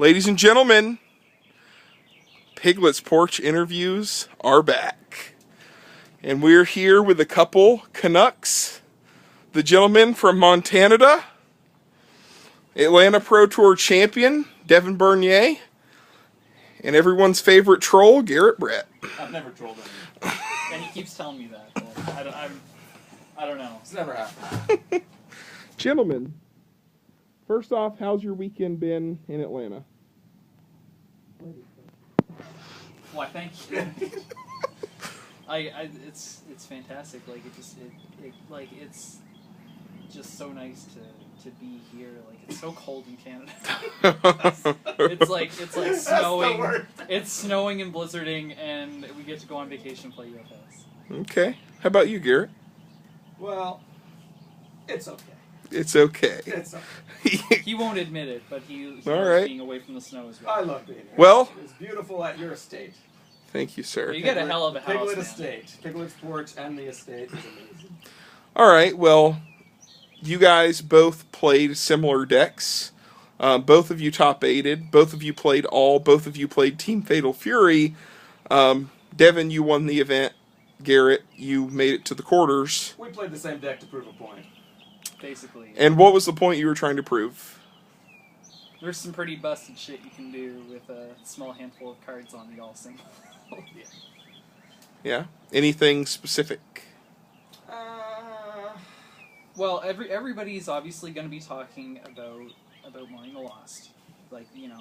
Ladies and gentlemen, Piglet's Porch interviews are back. And we're here with a couple Canucks. The gentleman from Montana, Atlanta Pro Tour champion, Devin Bernier, and everyone's favorite troll, Garrett Brett. I've never trolled him. And he keeps telling me that. But I don't know. It's never happened. Gentlemen, first off, how's your weekend been in Atlanta? Why, thank you. It's fantastic. Like it's just so nice to be here. Like it's so cold in Canada. it's like snowing. It's snowing and blizzarding, and we get to go on vacation and play UFS. Okay. How about you, Garrett? Well, it's okay. It's okay. It's okay. He won't admit it, but he All loves right. being away from the snow as well. I love being here. Well, it's beautiful at your estate. Thank you, sir. You get a hell of a house. Piglet man. estate. Piglet's porch and the estate is amazing. All right. Well, you guys both played similar decks. Both of you top 8'd. Both of you played all. Both of you played Team Fatal Fury. Devin, you won the event. Garrett, you made it to the quarters. We played the same deck to prove a point. Basically. And what was the point you were trying to prove? There's some pretty busted shit you can do with a small handful of cards on the all single. Yeah. Yeah? Anything specific? Well, everybody's obviously going to be talking about Mourning the Lost. Like, you know,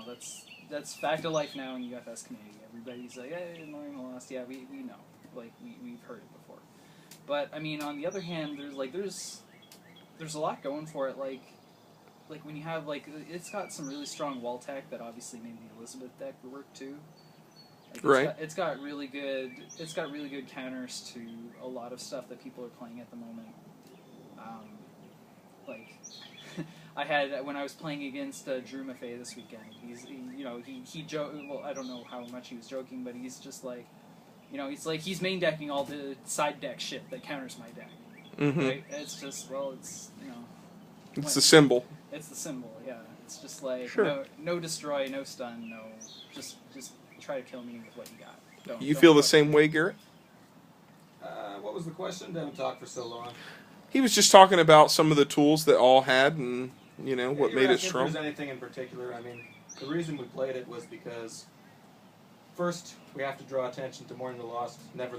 that's fact of life now in UFS community. Everybody's like, hey, Mourning the Lost. Yeah, we know. Like, we've heard it before. But, I mean, on the other hand, there's a lot going for it. Like when you have, like, it's got some really strong wall tech that obviously made the Elizabeth deck work too. Like, Right. It's got really good counters to a lot of stuff that people are playing at the moment. I had, when I was playing against Drew Maffei this weekend, he joked, well, I don't know how much he was joking, but he's just like, you know, he's main decking all the side deck shit that counters my deck. Mm-hmm. Right? It's just, well, it's, you know. It's the symbol. It's the symbol, yeah. It's just like, Sure. no destroy, no stun, no, just try to kill me with what you got. You feel the same way, Garrett? What was the question? Didn't talk for so long. He was just talking about some of the tools that all had and, you know, what made it strong. If there's anything in particular, I mean, the reason we played it was because, first, we have to draw attention to Mourning the Lost, never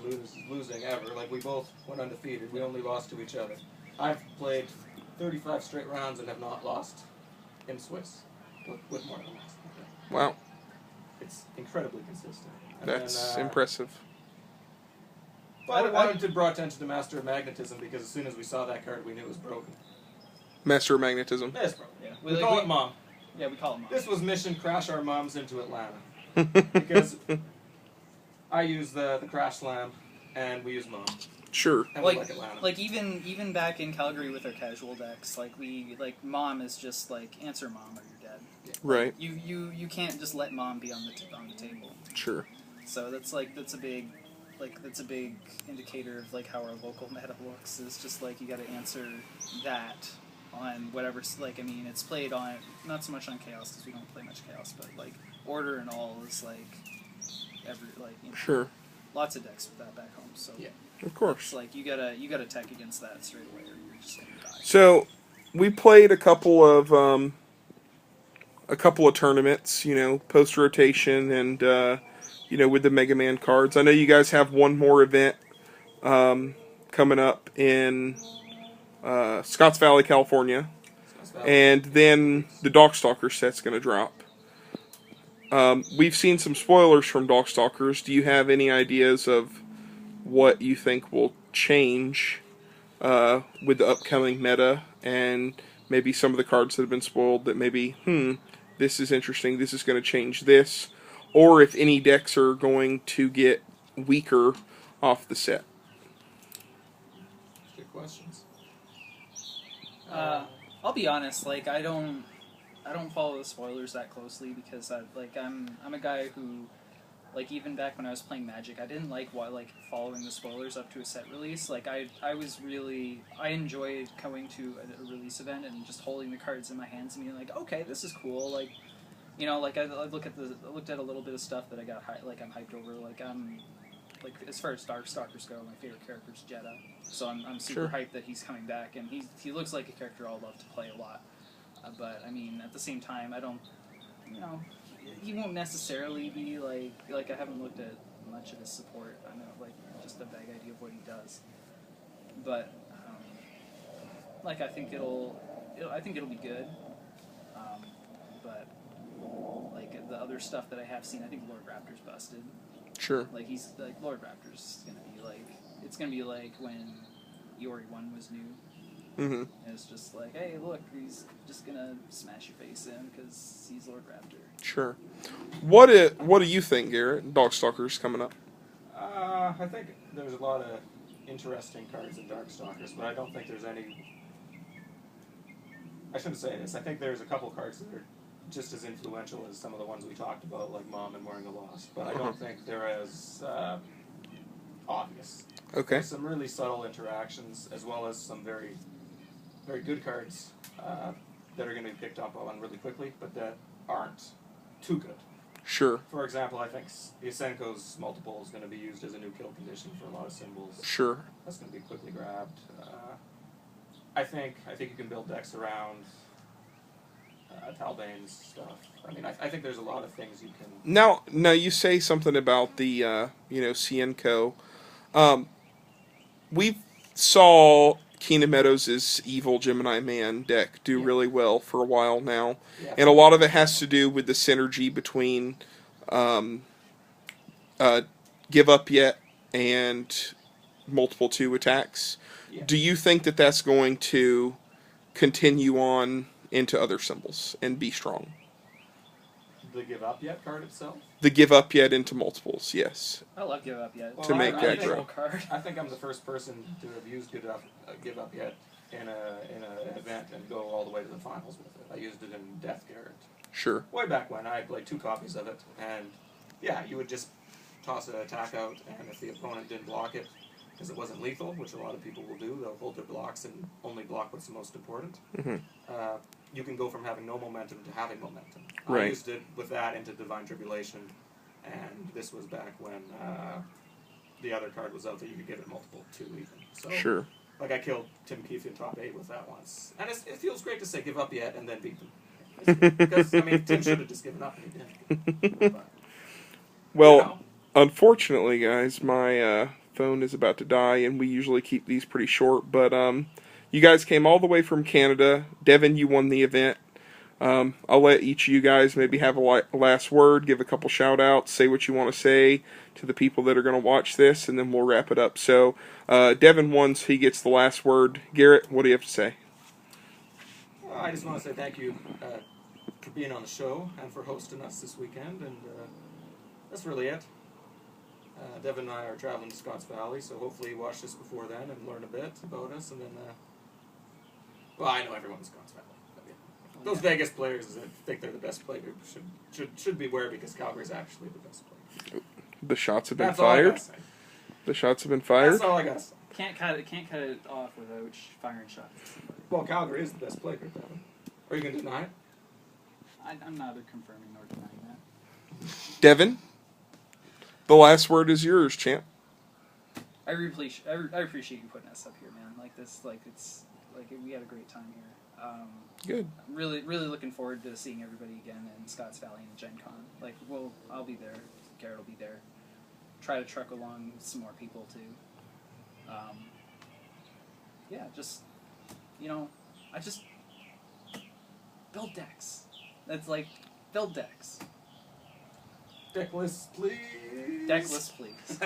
losing ever. Like, we both went undefeated. We only lost to each other. I've played 35 straight rounds and have not lost in Swiss with Mourning the Lost. Wow. It's incredibly consistent. And That's then, impressive. But I wanted to draw attention to Master of Magnetism because as soon as we saw that card, we knew it was broken. Master of Magnetism. It's broken. Yeah. We call it Mom. Yeah, we call it Mom. This was mission crash our moms into Atlanta. Because I use the Crash Slam, and we use Mom. Sure. And we like Atlanta. Like even back in Calgary with our casual decks, like Mom is just like answer Mom or you're dead. Yeah. Right. You can't just let Mom be on the table. Sure. So that's a big indicator of like how our local meta looks. Is just like you got to answer that on whatever's like. I mean, it's played on not so much on Chaos because we don't play much Chaos, but like Order and all is like Sure. lots of decks with that back home. So yeah. Of course. it's like you gotta tech against that straight away, or you're just gonna die. So, we played a couple of tournaments, you know, post rotation and you know, with the Mega Man cards. I know you guys have one more event coming up in Scotts Valley, California, and then the Darkstalkers set's going to drop. We've seen some spoilers from Darkstalkers. Do you have any ideas of what you think will change with the upcoming meta and maybe some of the cards that have been spoiled that maybe, this is interesting, this is going to change this, or if any decks are going to get weaker off the set? Good questions. I'll be honest, like I don't follow the spoilers that closely because I'm a guy who, like, even back when I was playing Magic, I didn't like following the spoilers up to a set release. Like I enjoyed going to a release event and just holding the cards in my hands and being like, okay, this is cool. Like, you know, like I looked at a little bit of stuff that I got I'm hyped over. Like as far as Darkstalkers go, my favorite character is Jeddah, so I'm super hyped that he's coming back, and he looks like a character I'll love to play a lot. But I mean, at the same time, I don't, you know, he won't necessarily be like I haven't looked at much of his support. I know like just a vague idea of what he does, but like I think it'll be good. But like the other stuff that I have seen, I think Lord Raptor's busted. Sure. Like he's like Lord Raptor's gonna be like it's gonna be like when Yori 1 was new. Mm-hmm. And it's just like, hey, look, he's just gonna smash your face in because he's Lord Raptor. Sure. What do you think, Garrett? Darkstalkers coming up. I think there's a lot of interesting cards in Darkstalkers, but I don't think there's any. I shouldn't say this. I think there's a couple cards that are just as influential as some of the ones we talked about, like Mom and Mourning the Lost, but I don't think they're as obvious. Okay. There's some really subtle interactions, as well as some very, very good cards that are going to be picked up on really quickly, but that aren't too good. Sure. For example, I think CNCO's multiple is going to be used as a new kill condition for a lot of symbols. Sure. That's going to be quickly grabbed. I think you can build decks around Talbane's stuff. I mean, I think there's a lot of things you can. Now you say something about the CNCO. We saw Keenan Meadows' evil Gemini Man deck do really well for a while now, and a lot of it has to do with the synergy between Give Up Yet and multiple 2 attacks. Yeah. Do you think that that's going to continue on into other symbols and be strong? The Give Up Yet card itself? The Give Up Yet into multiples, yes. I love Give Up Yet. Well, To make that grow. grow. Card. I think I'm the first person to have used Give Up Yet in an event and go all the way to the finals with it. I used it in Death Garrett. Sure. Way back when, I played 2 copies of it, and yeah, you would just toss an attack out, and if the opponent didn't block it, because it wasn't lethal, which a lot of people will do, they'll hold their blocks and only block what's the most important. Mm-hmm. You can go from having no momentum to having momentum. Right. I used it with that into Divine Tribulation, and this was back when the other card was out that you could give it multiple too, even. So, Sure. like I killed Tim Keefe in top 8 with that once, and it feels great to say Give Up Yet and then beat them. Because I mean, Tim should have just given up and he didn't. But, Well, you know. unfortunately, guys, my phone is about to die, and we usually keep these pretty short. But you guys came all the way from Canada. Devin, you won the event. I'll let each of you guys maybe have a last word, give a couple shout-outs, say what you want to say to the people that are going to watch this, and then we'll wrap it up. So, Devin won, so he gets the last word. Garrett, what do you have to say? Well, I just want to say thank you for being on the show and for hosting us this weekend, and that's really it. Devin and I are traveling to Scotts Valley, so hopefully you watch this before then and learn a bit about us, and then, well, I know everyone in Scotts Valley. But, yeah. Those Vegas players that think they're the best player should beware, because Calgary's actually the best player. The shots have been That's all I fired. gotta say. The shots have been fired. That's all I gotta say. Can't cut it off without firing shots. Well, Calgary is the best player, Devin. Are you going to deny it? I'm neither confirming nor denying that. Devin, the last word is yours, champ. I appreciate you putting us up here, man. Like this, we had a great time here. Good. I'm really looking forward to seeing everybody again in Scotts Valley and Gen Con. Like, I'll be there. Garrett will be there. Try to truck along some more people too. Yeah, just I just build decks. That's like build decks. Deck list, please. Deck list, please.